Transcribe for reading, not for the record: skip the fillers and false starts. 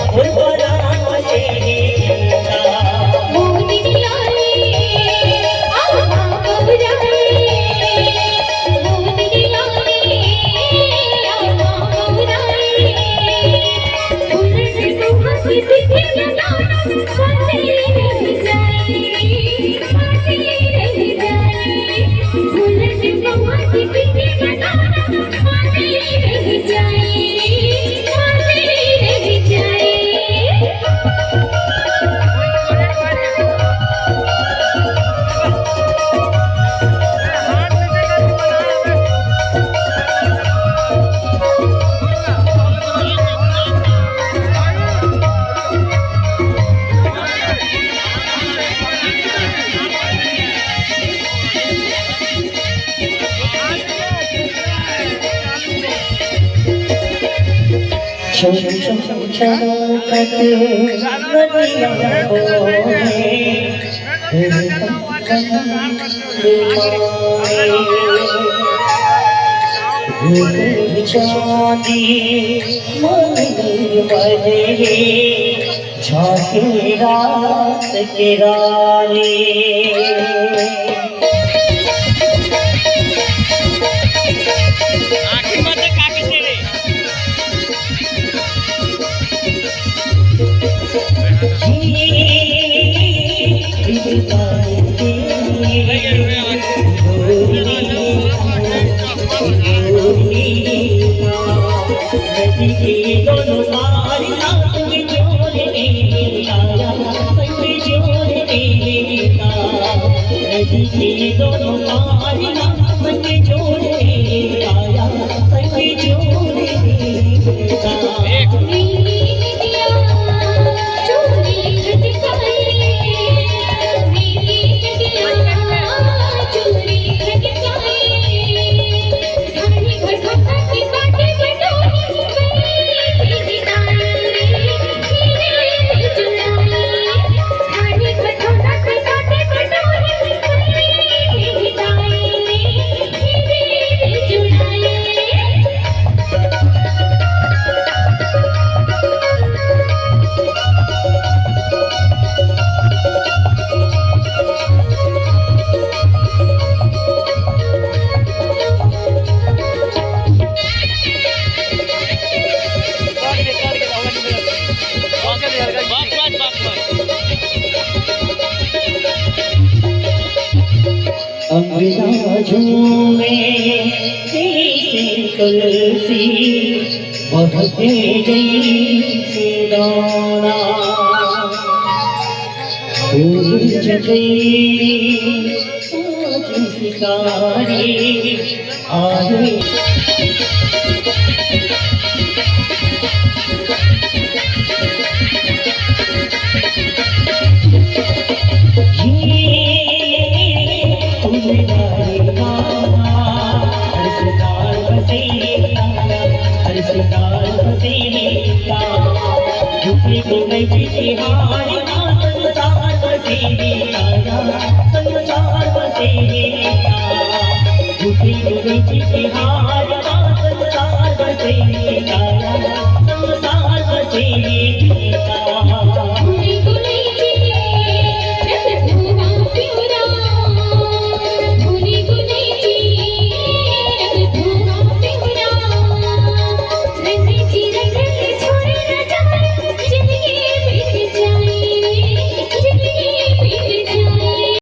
और परान बसे गीता मोदिया ने आमा गौराए मोदिया ने आमा गौराए उनसे तो हंसी दिखे ना बातें रह जाए उनसे तो हंसी दिखे ना बातें रह जाए चांदी मन बने झांकी रात की रानी दोनों मारी संग जोड़े आया संग जोड़े दोनों मारी संग जोड़े आया संग जोड़े अंगना झूमे जैसे तुलसी बहके जैसे दाना फूल जगई साज सितारे आए संसार बसे